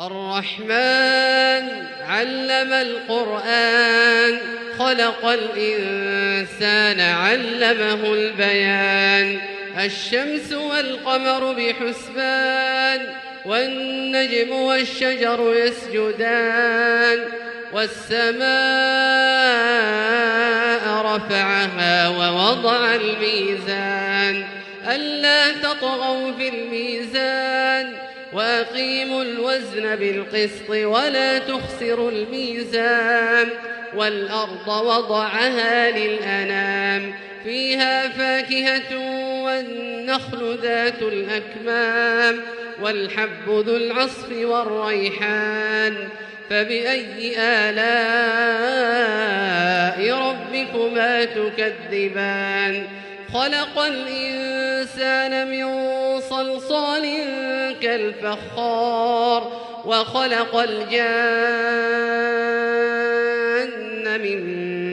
الرحمن علم القرآن خلق الإنسان علمه البيان الشمس والقمر بحسبان والنجم والشجر يسجدان والسماء رفعها ووضع الميزان ألا تطغوا في الميزان وأقيموا الوزن بالقسط ولا تخسروا الميزان والأرض وضعها للأنام فيها فاكهة والنخل ذات الأكمام والحب ذو العصف والريحان فبأي آلاء ربكما تكذبان خلق الإنسان من صلصال كالفخار وخلق الجان من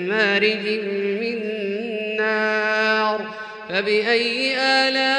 مارج من نار فبأي آلاء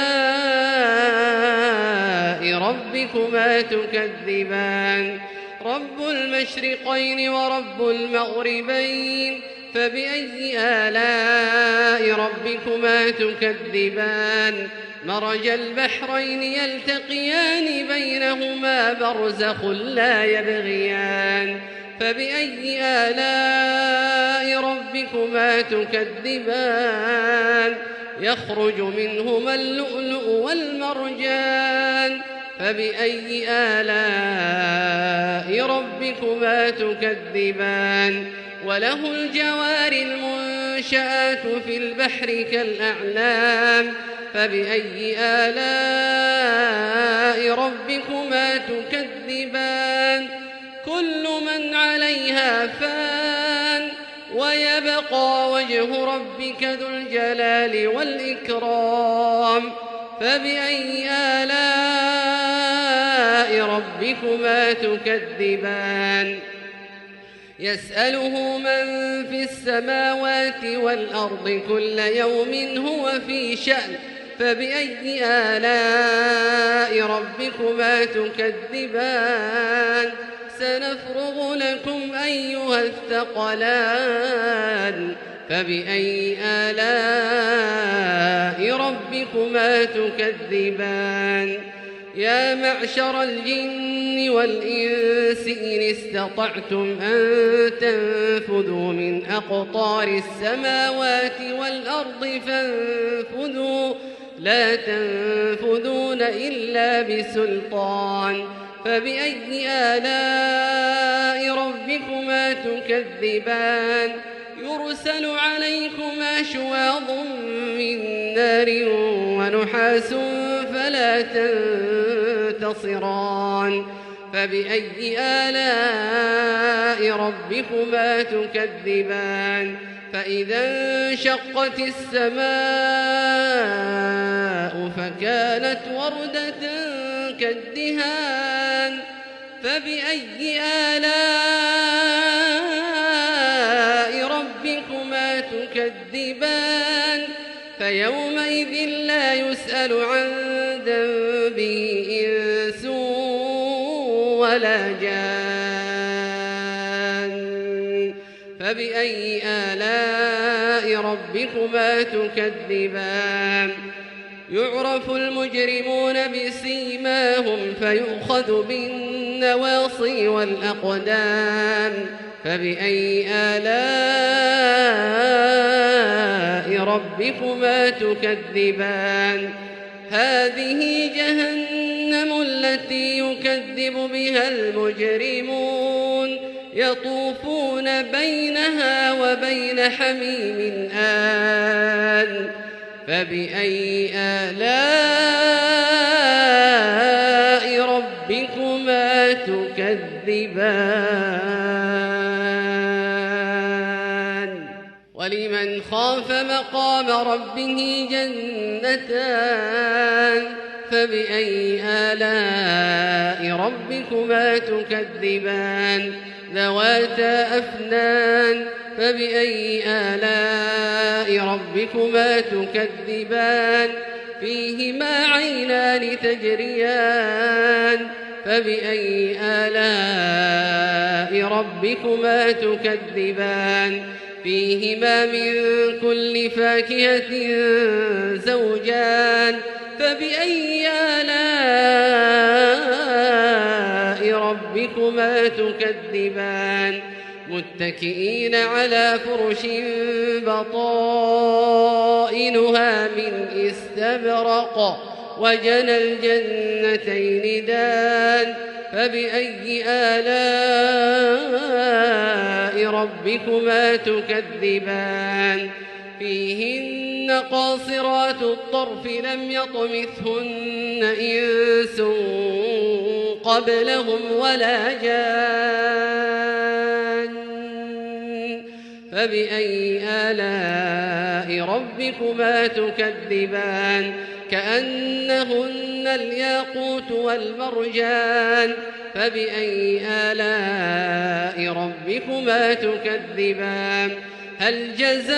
ربكما تكذبان رب المشرقين ورب المغربين فبأي آلاء ربكما تكذبان مرج البحرين يلتقيان بينهما برزخ لا يبغيان فبأي آلاء ربكما تكذبان يخرج منهما اللؤلؤ والمرجان فبأي آلاء ربكما تكذبان وله الجوار المنشآت في البحر كالأعلام فبأي آلاء ربكما تكذبان كل من عليها فان ويبقى وجه ربك ذو الجلال والإكرام فبأي آلاء ربكما تكذبان يسأله من في السماوات والأرض كل يوم هو في شأن فبأي آلاء ربكما تكذبان سنفرغ لكم أيها الثقلان فبأي آلاء ربكما تكذبان يا معشر الجن والإنس إن استطعتم أن تنفذوا من أقطار السماوات والأرض فانفذوا لا تنفذون إلا بسلطان فبأي آلاء ربكما تكذبان يرسل عليكما شواظ من نار ونحاس فلا تنتصران فبأي آلاء ربكما تكذبان فإذا انشقت السماء فكانت وردة كالدهان فبأي آلاء ربكما تكذبان فيومئذ لا يسأل عن ذنبه إنس ولا جان فبأي آلاء ربكما تكذبان يعرف المجرمون بسيماهم فيؤخذ بالنواصي والأقدام فبأي آلاء ربكما تكذبان هذه جهنم التي يكذب بها المجرمون يطوفون بينها وبين حميم آن فبأي آلاء ربكما تكذبان ولمن خاف مقام ربه جنتان فبأي آلاء ربكما تكذبان ذواتا أفنان فبأي آلاء ربكما تكذبان فيهما عينان تجريان فبأي آلاء ربكما تكذبان فيهما من كل فاكهة زوجان فبأي آلاء ربكما تكذبان متكئين على فرش بطائنها من استبرق وجنى الجنتين دان فبأي آلاء ربكما تكذبان فيهن قاصرات الطرف لم يطمثهن إنس قبلهم ولا جان فبأي آلاء ربكما تكذبان كأنهن الياقوت والمرجان فبأي آلاء ربكما تكذبان هل جزاء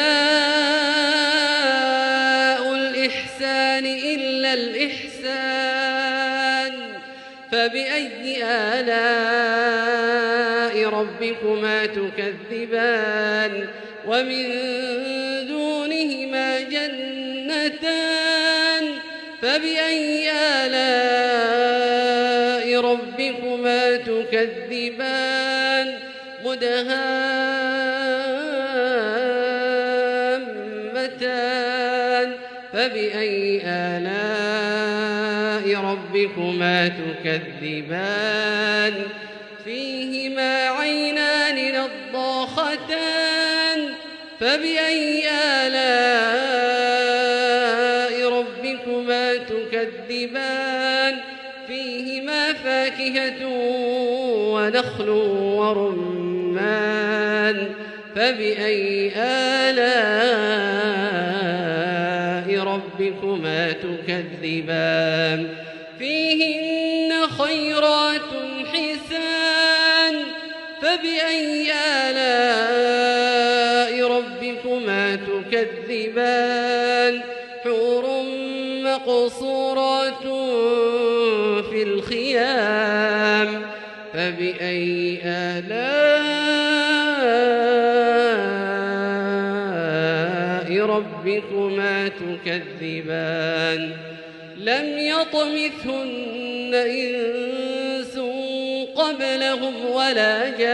الإحسان إلا الإحسان فبأي آلاء ربكما تكذبان ومن دونهما جنتان فبأي آلاء ربكما تكذبان مدهامتان فبأي آلاء ربكما تكذبان فيهما عينان نضاختان فبأي آلاء ربكما تكذبان فيهما فاكهة ونخل ورمان فبأي آلاء ربكما تكذبان فيهن خيرات حسان فبأي آلاء ربكما تكذبان حور مقصورات في الخيام فبأي آلاء ربكما تكذبان لم يطمثهن إنس قبلهم ولا جان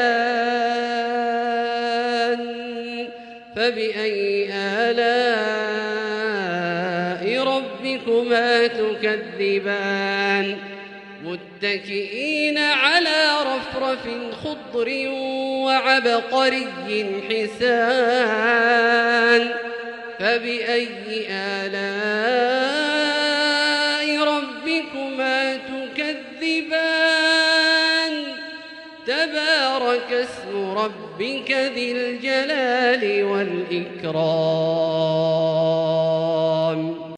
فبأي آلاء ربكما تكذبان متكئين على رفرف خضر وعبقري حسان فبأي آلاء ربكما تكذبان تبارك اسم ربك ذي الجلال والإكرام